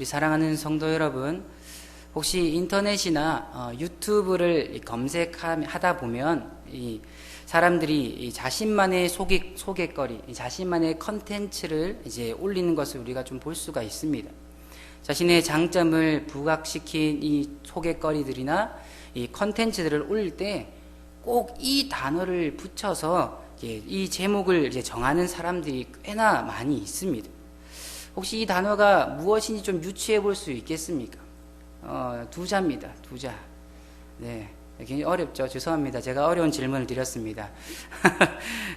우리 사랑하는 성도 여러분, 혹시 인터넷이나 유튜브를 검색하다 보면 이 사람들이 이 자신만의 소개거리, 자신만의 컨텐츠를 이제 올리는 것을 우리가 좀 볼 수가 있습니다. 자신의 장점을 부각시킨 이 소개거리들이나 이 컨텐츠들을 올릴 때 꼭 이 단어를 붙여서 이 제목을 이제 정하는 사람들이 꽤나 많이 있습니다. 혹시 이 단어가 무엇인지 좀 유추해 볼 수 있겠습니까? 두자입니다. 두자. 네. 굉장히 어렵죠. 죄송합니다. 제가 어려운 질문을 드렸습니다.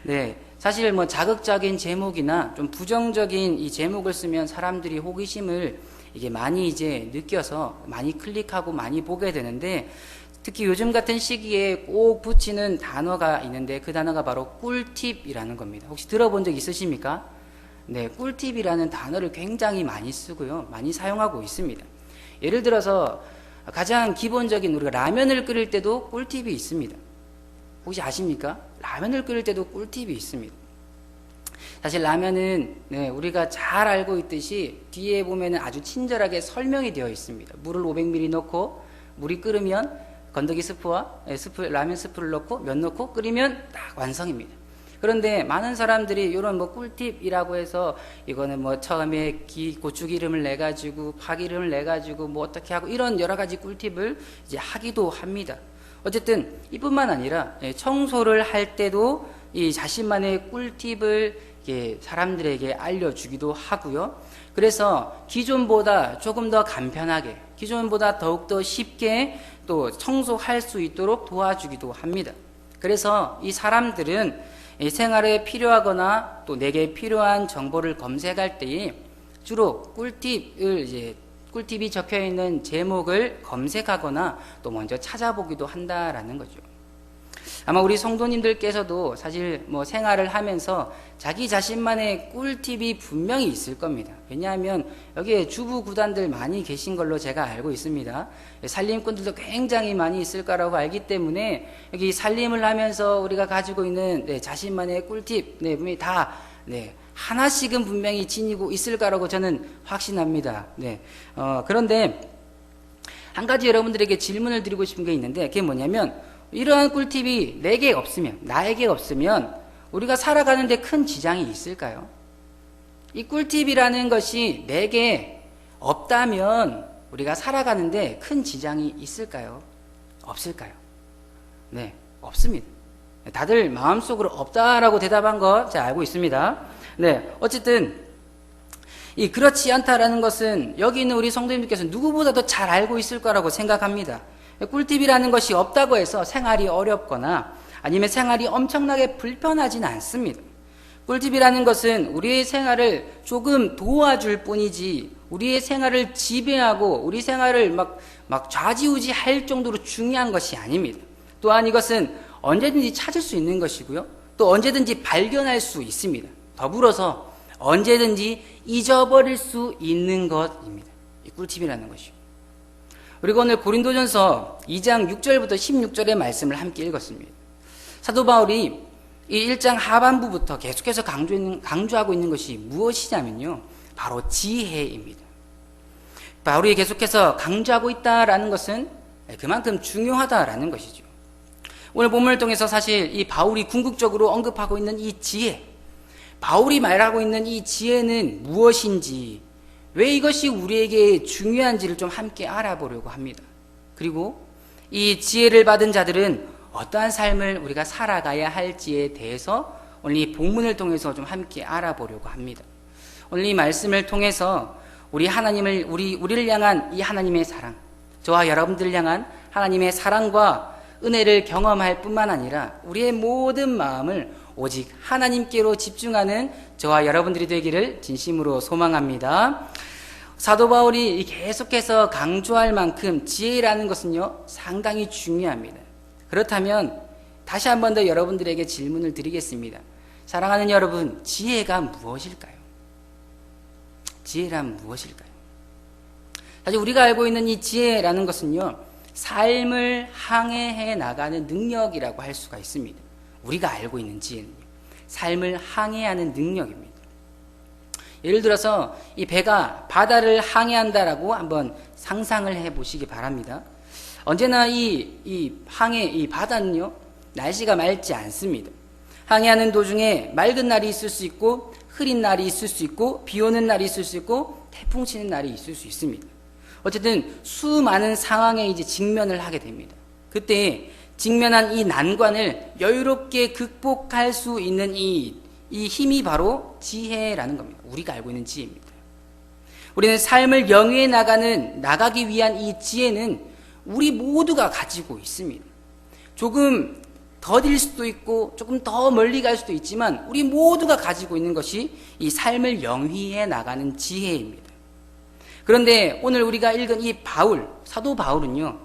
네. 사실 뭐 자극적인 제목이나 좀 부정적인 이 제목을 쓰면 사람들이 호기심을 이게 많이 이제 느껴서 많이 클릭하고 많이 보게 되는데, 특히 요즘 같은 시기에 꼭 붙이는 단어가 있는데 그 단어가 바로 꿀팁이라는 겁니다. 혹시 들어본 적 있으십니까? 네, 꿀팁이라는 단어를 굉장히 많이 쓰고요. 많이 사용하고 있습니다. 예를 들어서 가장 기본적인 우리가 라면을 끓일 때도 꿀팁이 있습니다. 혹시 아십니까? 라면을 끓일 때도 꿀팁이 있습니다. 사실 라면은 우리가 잘 알고 있듯이 뒤에 보면은 아주 친절하게 설명이 되어 있습니다. 물을 500ml 넣고 물이 끓으면 건더기 스프와 라면 스프를 넣고 면 넣고 끓이면 딱 완성입니다. 그런데 많은 사람들이 이런 뭐 꿀팁이라고 해서 이거는 뭐 처음에 고추기름을 내 가지고 파기름을 내 가지고 뭐 어떻게 하고 이런 여러 가지 꿀팁을 이제 하기도 합니다. 어쨌든 이뿐만 아니라 청소를 할 때도 이 자신만의 꿀팁을 사람들에게 알려주기도 하고요. 그래서 기존보다 조금 더 간편하게, 기존보다 더욱더 쉽게 또 청소할 수 있도록 도와주기도 합니다. 그래서 이 사람들은 생활에 필요하거나 또 내게 필요한 정보를 검색할 때에 주로 꿀팁이 적혀 있는 제목을 검색하거나 또 먼저 찾아보기도 한다라는 거죠. 아마 우리 성도님들께서도 사실 뭐 생활을 하면서 자기 자신만의 꿀팁이 분명히 있을 겁니다. 왜냐하면 여기에 주부 구단들 많이 계신 걸로 제가 알고 있습니다. 살림꾼들도 굉장히 많이 있을 거라고 알기 때문에 여기 살림을 하면서 우리가 가지고 있는 자신만의 꿀팁 분명히 다 하나씩은 분명히 지니고 있을 거라고 저는 확신합니다. 그런데 한 가지 여러분들에게 질문을 드리고 싶은 게 있는데, 그게 뭐냐면 이러한 꿀팁이 나에게 없으면 우리가 살아가는데 큰 지장이 있을까요? 이 꿀팁이라는 것이 내게 없다면 우리가 살아가는데 큰 지장이 있을까요? 없을까요? 네, 없습니다. 다들 마음속으로 없다라고 대답한 거 제가 알고 있습니다. 네, 어쨌든 그렇지 않다라는 것은 여기 있는 우리 성도님들께서 누구보다도 잘 알고 있을 거라고 생각합니다. 꿀팁이라는 것이 없다고 해서 생활이 어렵거나 아니면 생활이 엄청나게 불편하지는 않습니다. 꿀팁이라는 것은 우리의 생활을 조금 도와줄 뿐이지 우리의 생활을 지배하고 우리 생활을 막 좌지우지할 정도로 중요한 것이 아닙니다. 또한 이것은 언제든지 찾을 수 있는 것이고요. 또 언제든지 발견할 수 있습니다. 더불어서 언제든지 잊어버릴 수 있는 것입니다. 이 꿀팁이라는 것이요. 그리고 오늘 고린도전서 2장 6절부터 16절의 말씀을 함께 읽었습니다. 사도 바울이 이 1장 하반부부터 계속해서 강조하고 있는 것이 무엇이냐면요, 바로 지혜입니다. 바울이 계속해서 강조하고 있다라는 것은 그만큼 중요하다라는 것이죠. 오늘 본문을 통해서 사실 이 바울이 궁극적으로 언급하고 있는 이 지혜, 바울이 말하고 있는 이 지혜는 무엇인지, 왜 이것이 우리에게 중요한지를 좀 함께 알아보려고 합니다. 그리고 이 지혜를 받은 자들은 어떠한 삶을 우리가 살아가야 할지에 대해서 오늘 이 본문을 통해서 좀 함께 알아보려고 합니다. 오늘 이 말씀을 통해서 우리를 향한 이 하나님의 사랑, 저와 여러분들을 향한 하나님의 사랑과 은혜를 경험할 뿐만 아니라 우리의 모든 마음을 오직 하나님께로 집중하는 저와 여러분들이 되기를 진심으로 소망합니다. 사도 바울이 계속해서 강조할 만큼 지혜라는 것은요, 상당히 중요합니다. 그렇다면 다시 한 번 더 여러분들에게 질문을 드리겠습니다. 사랑하는 여러분, 지혜가 무엇일까요? 지혜란 무엇일까요? 사실 우리가 알고 있는 이 지혜라는 것은요, 삶을 항해해 나가는 능력이라고 할 수가 있습니다. 우리가 알고 있는 지혜는요, 삶을 항해하는 능력입니다. 예를 들어서 이 배가 바다를 항해한다라고 한번 상상을 해 보시기 바랍니다. 언제나 이 바다는요, 날씨가 맑지 않습니다. 항해하는 도중에 맑은 날이 있을 수 있고, 흐린 날이 있을 수 있고, 비 오는 날이 있을 수 있고, 태풍 치는 날이 있을 수 있습니다. 어쨌든 수많은 상황에 이제 직면을 하게 됩니다. 그때 직면한 이 난관을 여유롭게 극복할 수 있는 이 힘이 바로 지혜라는 겁니다. 우리가 알고 있는 지혜입니다. 우리는 삶을 영위해 나가기 위한 이 지혜는 우리 모두가 가지고 있습니다. 조금 더딜 수도 있고 조금 더 멀리 갈 수도 있지만 우리 모두가 가지고 있는 것이 이 삶을 영위해 나가는 지혜입니다. 그런데 오늘 우리가 읽은 이 사도 바울은요,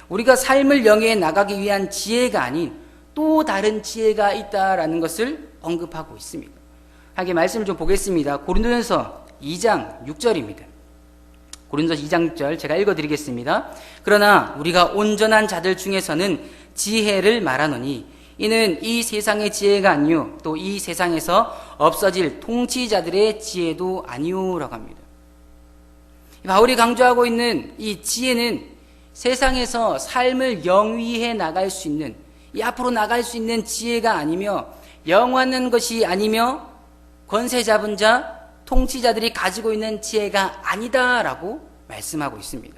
우리가 삶을 영위해 나가기 위한 지혜가 아닌 또 다른 지혜가 있다라는 것을 언급하고 있습니다. 하게 말씀을 좀 보겠습니다. 고린도전서 2장 6절입니다. 고린도전서 2장 6절 제가 읽어드리겠습니다. 그러나 우리가 온전한 자들 중에서는 지혜를 말하노니 이는 이 세상의 지혜가 아니요 또 이 세상에서 없어질 통치자들의 지혜도 아니오라고 합니다. 바울이 강조하고 있는 이 지혜는 세상에서 삶을 영위해 나갈 수 있는, 이 앞으로 나갈 수 있는 지혜가 아니며 영원한 것이 아니며 권세 잡은 자, 통치자들이 가지고 있는 지혜가 아니다라고 말씀하고 있습니다.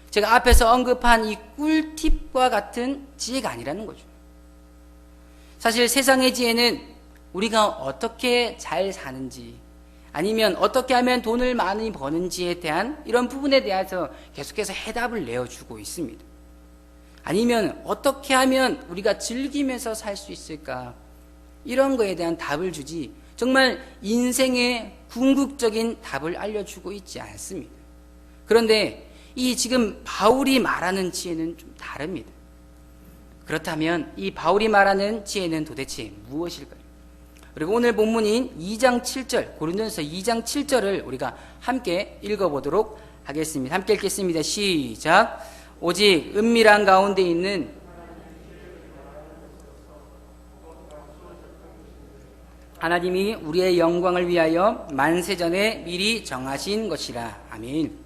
제가 앞에서 언급한 이 꿀팁과 같은 지혜가 아니라는 거죠. 사실 세상의 지혜는 우리가 어떻게 잘 사는지, 아니면 어떻게 하면 돈을 많이 버는지에 대한 이런 부분에 대해서 계속해서 해답을 내어주고 있습니다. 아니면 어떻게 하면 우리가 즐기면서 살 수 있을까, 이런 거에 대한 답을 주지 정말 인생의 궁극적인 답을 알려주고 있지 않습니다. 그런데 이 지금 바울이 말하는 지혜는 좀 다릅니다. 그렇다면 이 바울이 말하는 지혜는 도대체 무엇일까요? 그리고 오늘 본문인 2장 7절, 고린도전서 2장 7절을 우리가 함께 읽어보도록 하겠습니다. 함께 읽겠습니다. 시작. 오직 은밀한 가운데 있는 하나님이 우리의 영광을 위하여 만세전에 미리 정하신 것이라. 아멘.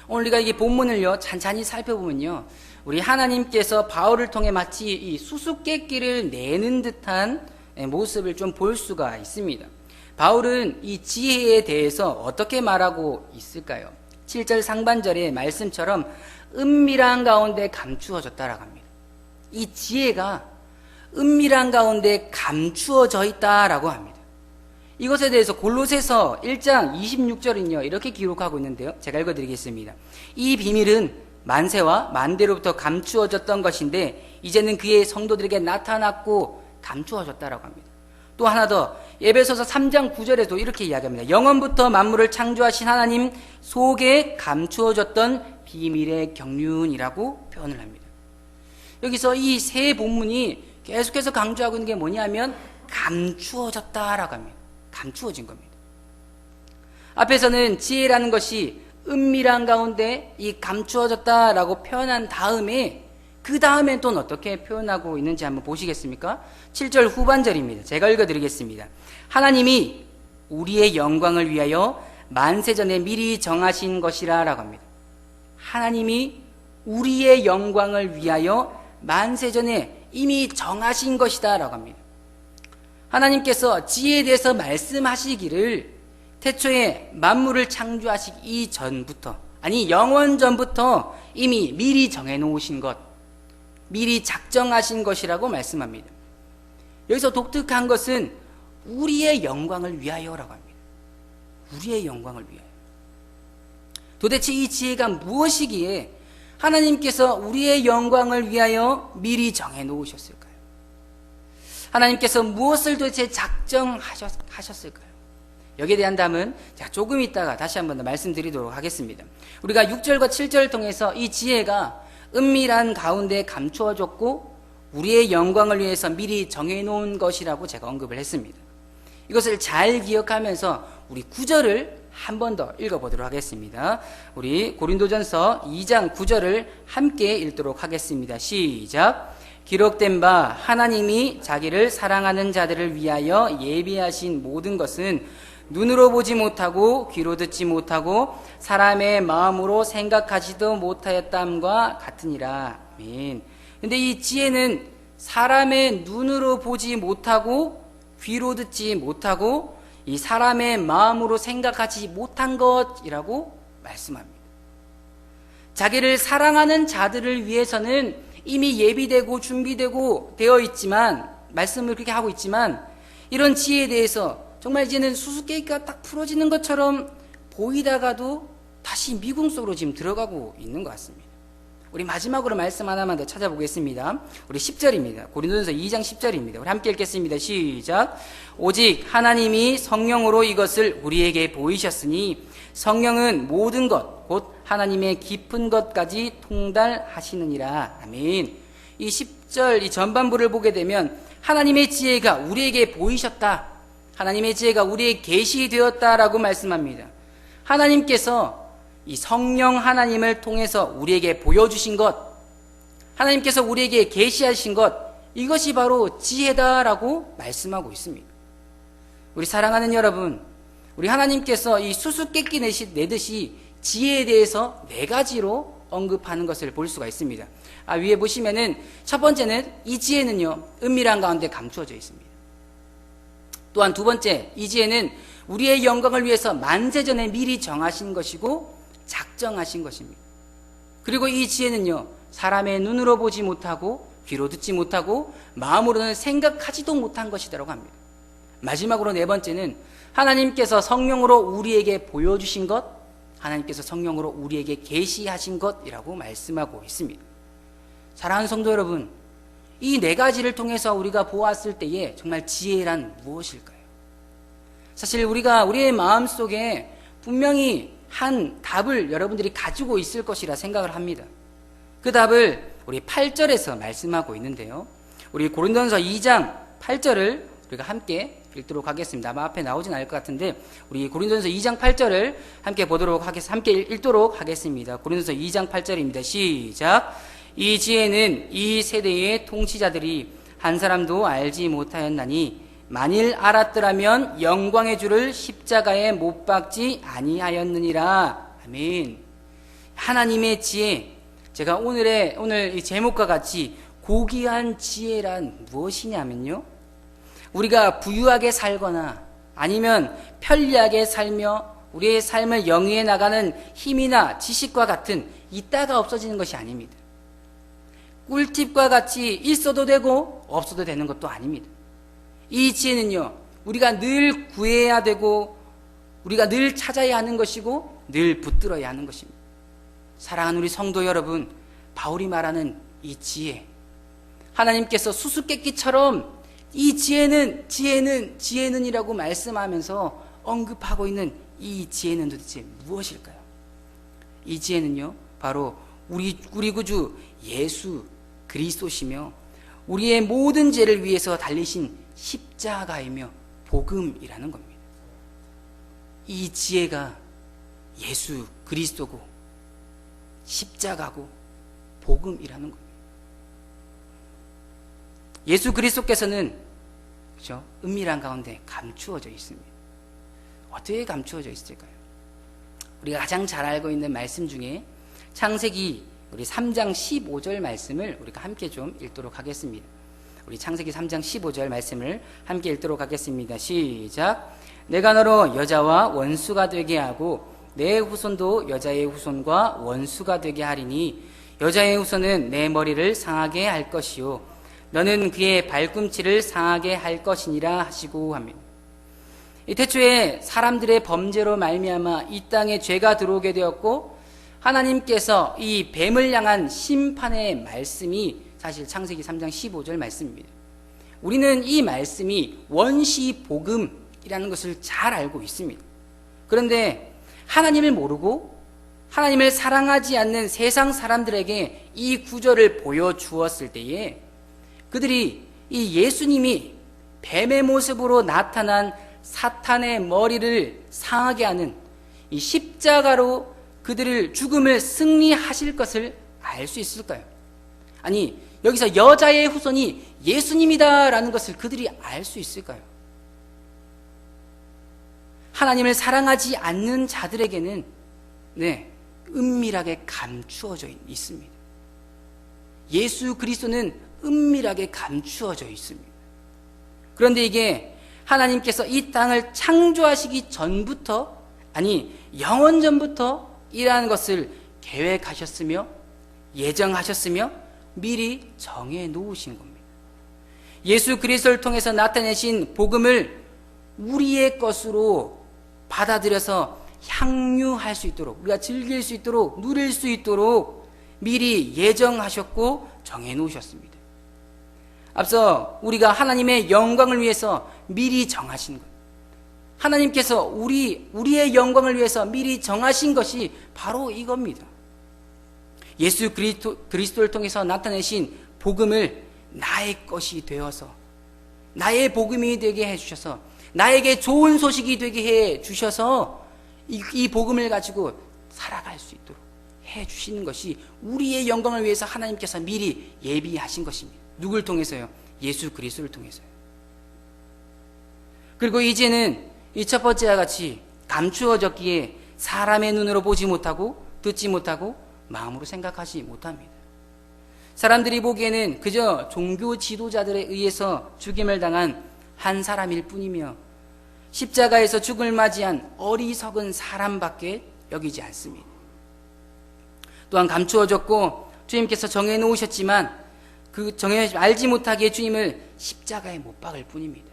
오늘 우리가 이 본문을요 찬찬히 살펴보면요, 우리 하나님께서 바울을 통해 마치 이 수수께끼를 내는 듯한 모습을 좀 볼 수가 있습니다. 바울은 이 지혜에 대해서 어떻게 말하고 있을까요? 7절 상반절의 말씀처럼 은밀한 가운데 감추어졌다라고 합니다. 이 지혜가 은밀한 가운데 감추어져 있다라고 합니다. 이것에 대해서 골로새서 1장 26절은요 이렇게 기록하고 있는데요, 제가 읽어드리겠습니다. 이 비밀은 만세와 만대로부터 감추어졌던 것인데 이제는 그의 성도들에게 나타났고 감추어졌다라고 합니다. 또 하나 더, 에베소서 3장 9절에도 이렇게 이야기합니다. 영원부터 만물을 창조하신 하나님 속에 감추어졌던 비밀의 경륜이라고 표현을 합니다. 여기서 이 세 본문이 계속해서 강조하고 있는 게 뭐냐면 감추어졌다라고 합니다. 감추어진 겁니다. 앞에서는 지혜라는 것이 은밀한 가운데 이 감추어졌다라고 표현한 다음에 그 다음에 또 어떻게 표현하고 있는지 한번 보시겠습니까? 7절 후반절입니다. 제가 읽어드리겠습니다. 하나님이 우리의 영광을 위하여 만세전에 미리 정하신 것이라 라고 합니다. 하나님이 우리의 영광을 위하여 만세전에 이미 정하신 것이다 라고 합니다. 하나님께서 지혜에 대해서 말씀하시기를 태초에 만물을 창조하시기 이전부터, 아니 영원 전부터 이미 미리 정해놓으신 것, 미리 작정하신 것이라고 말씀합니다. 여기서 독특한 것은 우리의 영광을 위하여라고 합니다. 우리의 영광을 위하여. 도대체 이 지혜가 무엇이기에 하나님께서 우리의 영광을 위하여 미리 정해놓으셨을까요? 하나님께서 무엇을 도대체 작정하셨을까요? 여기에 대한 답은 조금 있다가 다시 한번 더 말씀드리도록 하겠습니다. 우리가 6절과 7절을 통해서 이 지혜가 은밀한 가운데 감추어졌고 우리의 영광을 위해서 미리 정해놓은 것이라고 제가 언급을 했습니다. 이것을 잘 기억하면서 우리 9절을 한 번 더 읽어보도록 하겠습니다. 우리 고린도전서 2장 9절을 함께 읽도록 하겠습니다. 시작. 기록된 바 하나님이 자기를 사랑하는 자들을 위하여 예비하신 모든 것은 눈으로 보지 못하고 귀로 듣지 못하고 사람의 마음으로 생각하지도 못하였담과 같으니라. 아멘. 근데 이 지혜는 사람의 눈으로 보지 못하고 귀로 듣지 못하고 이 사람의 마음으로 생각하지 못한 것이라고 말씀합니다. 자기를 사랑하는 자들을 위해서는 이미 예비되고 준비되고 되어 있지만, 말씀을 그렇게 하고 있지만, 이런 지혜에 대해서 정말 이제는 수수께끼가 딱 풀어지는 것처럼 보이다가도 다시 미궁 속으로 지금 들어가고 있는 것 같습니다. 우리 마지막으로 말씀 하나만 더 찾아보겠습니다. 우리 10절입니다. 고린도전서 2장 10절입니다. 우리 함께 읽겠습니다. 시작. 오직 하나님이 성령으로 이것을 우리에게 보이셨으니 성령은 모든 것 곧 하나님의 깊은 것까지 통달하시느니라. 아멘. 이 10절 이 전반부를 보게 되면 하나님의 지혜가 우리에게 보이셨다, 하나님의 지혜가 우리에게 계시되었다라고 말씀합니다. 하나님께서 이 성령 하나님을 통해서 우리에게 보여주신 것, 하나님께서 우리에게 계시하신 것, 이것이 바로 지혜다라고 말씀하고 있습니다. 우리 사랑하는 여러분, 우리 하나님께서 이 수수께끼 내듯이 지혜에 대해서 4가지로 언급하는 것을 볼 수가 있습니다. 위에 보시면은 첫 번째는 이 지혜는요, 은밀한 가운데 감추어져 있습니다. 또한 두 번째, 이 지혜는 우리의 영광을 위해서 만세전에 미리 정하신 것이고 작정하신 것입니다. 그리고 이 지혜는요, 사람의 눈으로 보지 못하고 귀로 듣지 못하고 마음으로는 생각하지도 못한 것이라고 합니다. 마지막으로 4번째는 하나님께서 성령으로 우리에게 보여주신 것, 하나님께서 성령으로 우리에게 계시하신 것이라고 말씀하고 있습니다. 사랑하는 성도 여러분, 이 4가지를 통해서 우리가 보았을 때에 정말 지혜란 무엇일까요? 사실 우리가 우리의 마음속에 분명히 한 답을 여러분들이 가지고 있을 것이라 생각을 합니다. 그 답을 우리 8절에서 말씀하고 있는데요, 우리 고린도전서 2장 8절을 우리가 함께 읽도록 하겠습니다. 아마 앞에 나오진 않을 것 같은데 우리 고린도전서 2장 8절을 함께 보도록 하겠습니다. 함께 읽도록 하겠습니다. 고린도전서 2장 8절입니다. 시작. 이 지혜는 이 세대의 통치자들이 한 사람도 알지 못하였나니 만일 알았더라면 영광의 주를 십자가에 못 박지 아니하였느니라. 아멘. 하나님의 지혜, 제가 오늘 이 제목과 같이 고귀한 지혜란 무엇이냐면요, 우리가 부유하게 살거나 아니면 편리하게 살며 우리의 삶을 영위해 나가는 힘이나 지식과 같은 있다가 없어지는 것이 아닙니다. 꿀팁과 같이 있어도 되고 없어도 되는 것도 아닙니다. 이 지혜는요, 우리가 늘 구해야 되고 우리가 늘 찾아야 하는 것이고 늘 붙들어야 하는 것입니다. 사랑하는 우리 성도 여러분, 바울이 말하는 이 지혜, 하나님께서 수수께끼처럼 이 지혜는이라고 말씀하면서 언급하고 있는 이 지혜는 도대체 무엇일까요? 이 지혜는요, 바로 우리 구주 예수 그리스도시며 우리의 모든 죄를 위해서 달리신 십자가이며 복음이라는 겁니다. 이 지혜가 예수 그리스도고 십자가고 복음이라는 겁니다. 예수 그리스도께서는 그렇죠? 은밀한 가운데 감추어져 있습니다. 어떻게 감추어져 있을까요? 우리가 가장 잘 알고 있는 말씀 중에 창세기 우리 3장 15절 말씀을 우리가 함께 좀 읽도록 하겠습니다. 우리 창세기 3장 15절 말씀을 함께 읽도록 하겠습니다. 시작. 내가 너로 여자와 원수가 되게 하고 내 후손도 여자의 후손과 원수가 되게 하리니 여자의 후손은 내 머리를 상하게 할 것이요 너는 그의 발꿈치를 상하게 할 것이니라 하시고 합니다. 태초에 사람들의 범죄로 말미암아 이 땅에 죄가 들어오게 되었고 하나님께서 이 뱀을 향한 심판의 말씀이 사실 창세기 3장 15절 말씀입니다. 우리는 이 말씀이 원시 복음이라는 것을 잘 알고 있습니다. 그런데 하나님을 모르고 하나님을 사랑하지 않는 세상 사람들에게 이 구절을 보여주었을 때에 그들이 이 예수님이 뱀의 모습으로 나타난 사탄의 머리를 상하게 하는 이 십자가로 그들을 죽음을 승리하실 것을 알 수 있을까요? 아니, 여기서 여자의 후손이 예수님이다라는 것을 그들이 알 수 있을까요? 하나님을 사랑하지 않는 자들에게는 은밀하게 감추어져 있습니다. 예수 그리스도는 은밀하게 감추어져 있습니다. 그런데 이게 하나님께서 이 땅을 창조하시기 전부터, 아니 영원 전부터 이러한 것을 계획하셨으며 예정하셨으며 미리 정해 놓으신 겁니다. 예수 그리스도를 통해서 나타내신 복음을 우리의 것으로 받아들여서 향유할 수 있도록, 우리가 즐길 수 있도록, 누릴 수 있도록 미리 예정하셨고 정해 놓으셨습니다. 앞서 우리가 하나님의 영광을 위해서 미리 정하신 것, 하나님께서 우리의 영광을 위해서 미리 정하신 것이 바로 이겁니다. 예수 그리스도를 통해서 나타내신 복음을 나의 것이 되어서, 나의 복음이 되게 해주셔서, 나에게 좋은 소식이 되게 해주셔서 이 복음을 가지고 살아갈 수 있도록 해주시는 것이 우리의 영광을 위해서 하나님께서 미리 예비하신 것입니다. 누굴 통해서요? 예수 그리스도를 통해서요. 그리고 이제는 이 첫 번째와 같이 감추어졌기에 사람의 눈으로 보지 못하고 듣지 못하고 마음으로 생각하지 못합니다. 사람들이 보기에는 그저 종교 지도자들에 의해서 죽임을 당한 한 사람일 뿐이며 십자가에서 죽음을 맞이한 어리석은 사람밖에 여기지 않습니다. 또한 감추어졌고 주님께서 정해놓으셨지만 그 알지 못하기에 주님을 십자가에 못 박을 뿐입니다.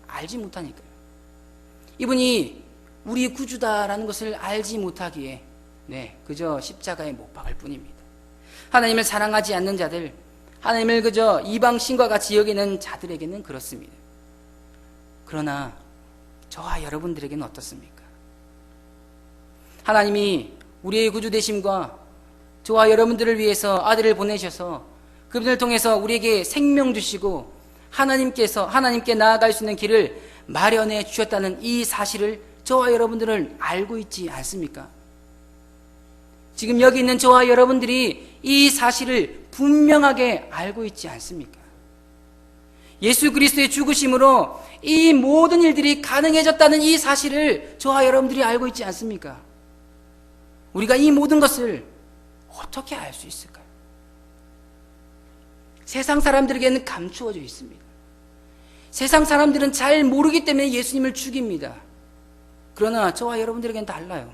알지 못하니까요. 이분이 우리 구주다라는 것을 알지 못하기에 그저 십자가에 못 박을 뿐입니다. 하나님을 사랑하지 않는 자들, 하나님을 그저 이방신과 같이 여기는 자들에게는 그렇습니다. 그러나 저와 여러분들에게는 어떻습니까? 하나님이 우리의 구주 되심과 저와 여러분들을 위해서 아들을 보내셔서 그분을 통해서 우리에게 생명 주시고 하나님께 나아갈 수 있는 길을 마련해 주셨다는 이 사실을 저와 여러분들은 알고 있지 않습니까? 지금 여기 있는 저와 여러분들이 이 사실을 분명하게 알고 있지 않습니까? 예수 그리스도의 죽으심으로 이 모든 일들이 가능해졌다는 이 사실을 저와 여러분들이 알고 있지 않습니까? 우리가 이 모든 것을 어떻게 알 수 있을까요? 세상 사람들에게는 감추어져 있습니다. 세상 사람들은 잘 모르기 때문에 예수님을 죽입니다. 그러나 저와 여러분들에게는 달라요.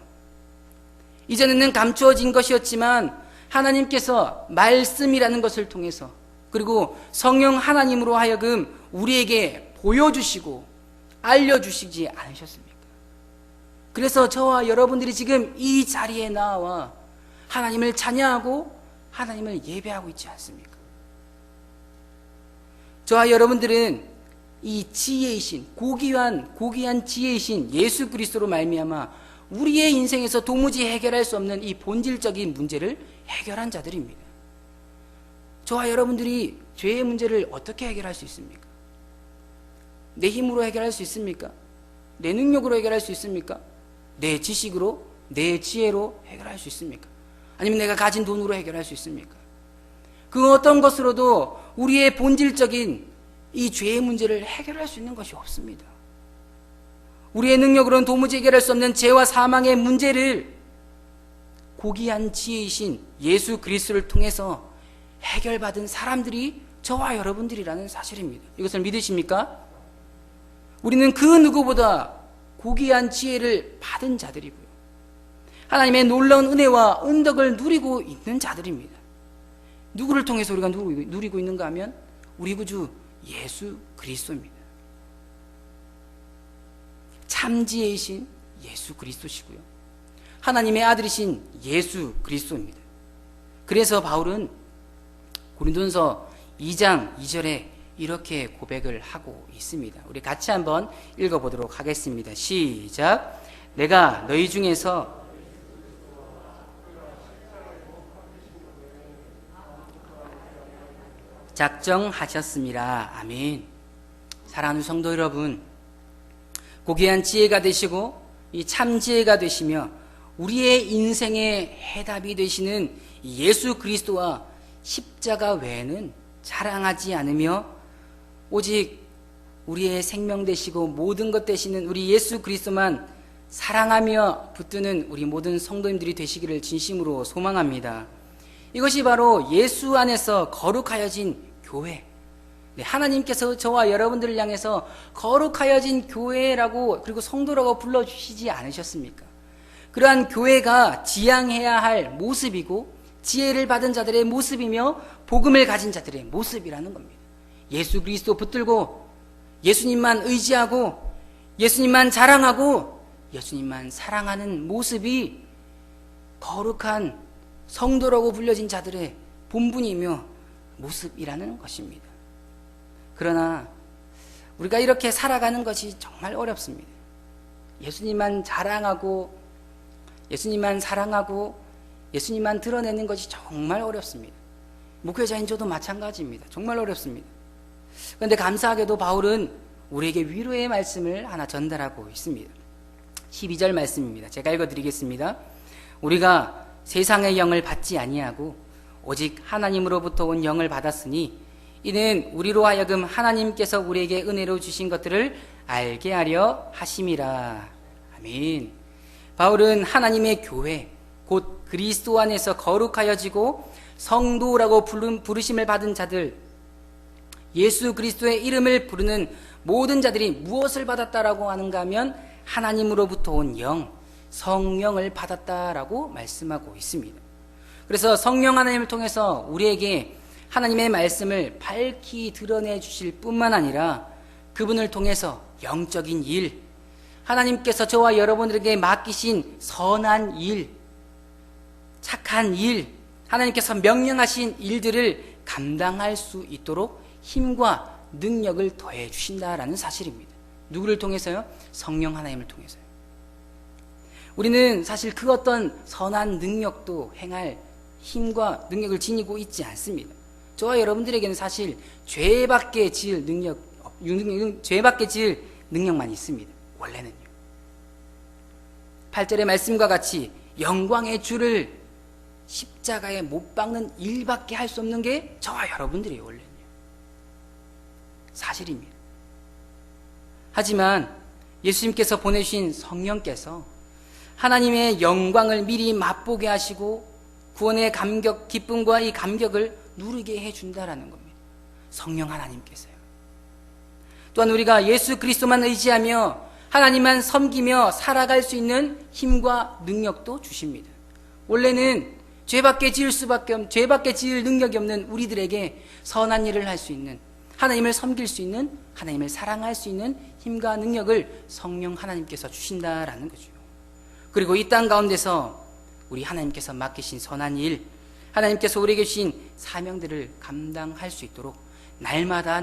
이전에는 감추어진 것이었지만 하나님께서 말씀이라는 것을 통해서 그리고 성령 하나님으로 하여금 우리에게 보여주시고 알려주시지 않으셨습니까? 그래서 저와 여러분들이 지금 이 자리에 나와 하나님을 찬양하고 하나님을 예배하고 있지 않습니까? 저와 여러분들은 이 지혜이신 고귀한 지혜이신 예수 그리스도로 말미암아 우리의 인생에서 도무지 해결할 수 없는 이 본질적인 문제를 해결한 자들입니다. 저와 여러분들이 죄의 문제를 어떻게 해결할 수 있습니까? 내 힘으로 해결할 수 있습니까? 내 능력으로 해결할 수 있습니까? 내 지식으로, 내 지혜로 해결할 수 있습니까? 아니면 내가 가진 돈으로 해결할 수 있습니까? 그 어떤 것으로도 우리의 본질적인 이 죄의 문제를 해결할 수 있는 것이 없습니다. 우리의 능력으로는 도무지 해결할 수 없는 죄와 사망의 문제를 고귀한 지혜이신 예수 그리스도를 통해서 해결받은 사람들이 저와 여러분들이라는 사실입니다. 이것을 믿으십니까? 우리는 그 누구보다 고귀한 지혜를 받은 자들이고요. 하나님의 놀라운 은혜와 은덕을 누리고 있는 자들입니다. 누구를 통해서 우리가 누리고 있는가 하면 우리 구주 예수 그리스도입니다. 참지혜이신 예수 그리스도시고요. 하나님의 아들이신 예수 그리스도입니다. 그래서 바울은 고린도전서 2장 2절에 이렇게 고백을 하고 있습니다. 우리 같이 한번 읽어보도록 하겠습니다. 시작. 내가 너희 중에서 작정하셨습니다. 아멘. 사랑하는 성도 여러분, 고귀한 지혜가 되시고 이 참지혜가 되시며 우리의 인생의 해답이 되시는 예수 그리스도와 십자가 외에는 자랑하지 않으며 오직 우리의 생명 되시고 모든 것 되시는 우리 예수 그리스도만 사랑하며 붙드는 우리 모든 성도님들이 되시기를 진심으로 소망합니다. 이것이 바로 예수 안에서 거룩하여진 교회, 하나님께서 저와 여러분들을 향해서 거룩하여진 교회라고 그리고 성도라고 불러주시지 않으셨습니까? 그러한 교회가 지향해야 할 모습이고 지혜를 받은 자들의 모습이며 복음을 가진 자들의 모습이라는 겁니다. 예수 그리스도 붙들고 예수님만 의지하고 예수님만 자랑하고 예수님만 사랑하는 모습이 거룩한 성도라고 불려진 자들의 본분이며 모습이라는 것입니다. 그러나 우리가 이렇게 살아가는 것이 정말 어렵습니다. 예수님만 자랑하고 예수님만 사랑하고 예수님만 드러내는 것이 정말 어렵습니다. 목회자인 저도 마찬가지입니다. 정말 어렵습니다. 그런데 감사하게도 바울은 우리에게 위로의 말씀을 하나 전달하고 있습니다. 12절 말씀입니다. 제가 읽어드리겠습니다. 우리가 세상의 영을 받지 아니하고 오직 하나님으로부터 온 영을 받았으니 이는 우리로 하여금 하나님께서 우리에게 은혜로 주신 것들을 알게 하려 하심이라. 아멘. 바울은 하나님의 교회 곧 그리스도 안에서 거룩하여지고 성도라고 부르심을 받은 자들, 예수 그리스도의 이름을 부르는 모든 자들이 무엇을 받았다라고 하는가 하면 하나님으로부터 온 영, 성령을 받았다라고 말씀하고 있습니다. 그래서 성령 하나님을 통해서 우리에게 하나님의 말씀을 밝히 드러내 주실 뿐만 아니라 그분을 통해서 영적인 일, 하나님께서 저와 여러분들에게 맡기신 선한 일, 착한 일, 하나님께서 명령하신 일들을 감당할 수 있도록 힘과 능력을 더해 주신다라는 사실입니다. 누구를 통해서요? 성령 하나님을 통해서요. 우리는 사실 그 어떤 선한 능력도 행할 힘과 능력을 지니고 있지 않습니다. 저와 여러분들에게는 사실 죄밖에 지을 능력만 있습니다. 원래는요. 8절의 말씀과 같이 영광의 주를 십자가에 못 박는 일밖에 할 수 없는 게 저와 여러분들이에요. 원래는요. 사실입니다. 하지만 예수님께서 보내주신 성령께서 하나님의 영광을 미리 맛보게 하시고 구원의 감격, 기쁨과 이 감격을 누리게 해준다라는 겁니다. 성령 하나님께서요. 또한 우리가 예수 그리스도만 의지하며 하나님만 섬기며 살아갈 수 있는 힘과 능력도 주십니다. 원래는 죄밖에 지을 능력이 없는 우리들에게 선한 일을 할 수 있는, 하나님을 섬길 수 있는, 하나님을 사랑할 수 있는 힘과 능력을 성령 하나님께서 주신다라는 거죠. 그리고 이 땅 가운데서 우리 하나님께서 맡기신 선한 일, 하나님께서 우리에게 주신 사명들을 감당할 수 있도록 날마다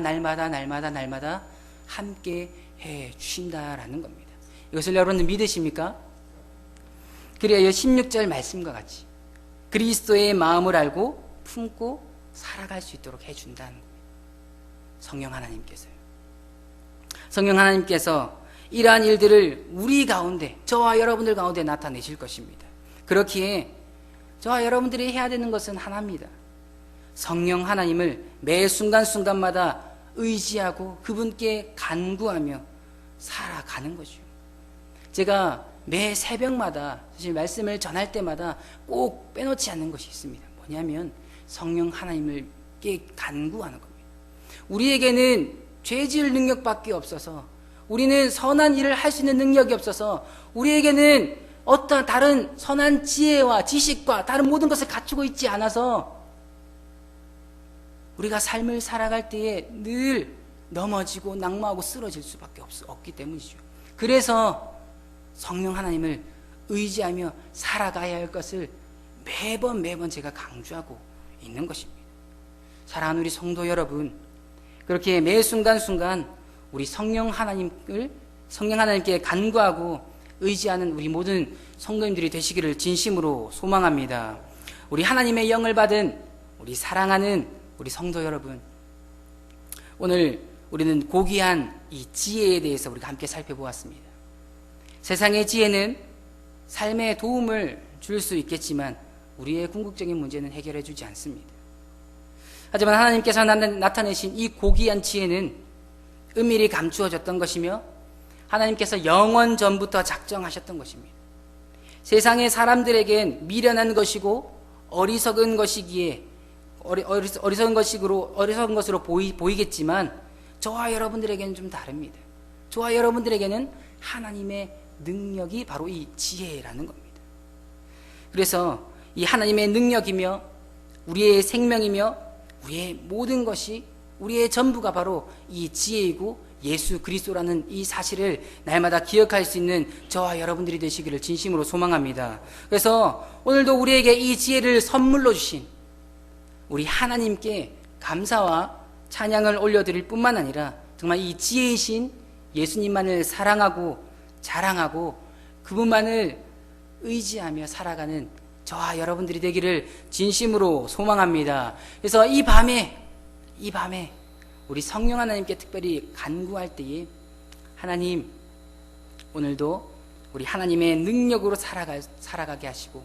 함께 해 주신다라는 겁니다. 이것을 여러분들 믿으십니까? 그래야 16절 말씀과 같이 그리스도의 마음을 알고 품고 살아갈 수 있도록 해 준다는 겁니다. 성령 하나님께서요. 성령 하나님께서 이러한 일들을 우리 가운데, 저와 여러분들 가운데 나타내실 것입니다. 그렇기에 저와 여러분들이 해야 되는 것은 하나입니다. 성령 하나님을 매 순간순간마다 의지하고 그분께 간구하며 살아가는 거죠. 제가 매 새벽마다 사실 말씀을 전할 때마다 꼭 빼놓지 않는 것이 있습니다. 뭐냐면 성령 하나님께 간구하는 겁니다. 우리에게는 죄지을 능력밖에 없어서, 우리는 선한 일을 할 수 있는 능력이 없어서, 우리에게는 어떤 다른 선한 지혜와 지식과 다른 모든 것을 갖추고 있지 않아서 우리가 삶을 살아갈 때에 늘 넘어지고 낙마하고 쓰러질 수밖에 없기 때문이죠. 그래서 성령 하나님을 의지하며 살아가야 할 것을 매번 제가 강조하고 있는 것입니다. 사랑하는 우리 성도 여러분, 그렇게 매 순간순간 우리 성령 하나님께 간구하고 의지하는 우리 모든 성도님들이 되시기를 진심으로 소망합니다. 우리 하나님의 영을 받은 우리 사랑하는 우리 성도 여러분, 오늘 우리는 고귀한 이 지혜에 대해서 우리가 함께 살펴보았습니다. 세상의 지혜는 삶에 도움을 줄 수 있겠지만 우리의 궁극적인 문제는 해결해 주지 않습니다. 하지만 하나님께서 나타내신 이 고귀한 지혜는 은밀히 감추어졌던 것이며 하나님께서 영원 전부터 작정하셨던 것입니다. 세상의 사람들에겐 미련한 것이고 어리석은 것이기에 어리석은 것으로 보이겠지만 저와 여러분들에게는 좀 다릅니다. 저와 여러분들에게는 하나님의 능력이 바로 이 지혜라는 겁니다. 그래서 이 하나님의 능력이며 우리의 생명이며 우리의 모든 것이 우리의 전부가 바로 이 지혜이고 예수 그리스도라는 이 사실을 날마다 기억할 수 있는 저와 여러분들이 되시기를 진심으로 소망합니다. 그래서 오늘도 우리에게 이 지혜를 선물로 주신 우리 하나님께 감사와 찬양을 올려드릴 뿐만 아니라 정말 이 지혜이신 예수님만을 사랑하고 자랑하고 그분만을 의지하며 살아가는 저와 여러분들이 되기를 진심으로 소망합니다. 그래서 이 밤에 우리 성령 하나님께 특별히 간구할 때에 하나님 오늘도 우리 하나님의 능력으로 살아가게 하시고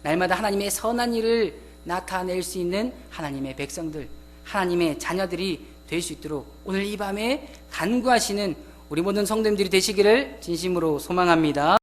날마다 하나님의 선한 일을 나타낼 수 있는 하나님의 백성들, 하나님의 자녀들이 될 수 있도록 오늘 이 밤에 간구하시는 우리 모든 성도님들이 되시기를 진심으로 소망합니다.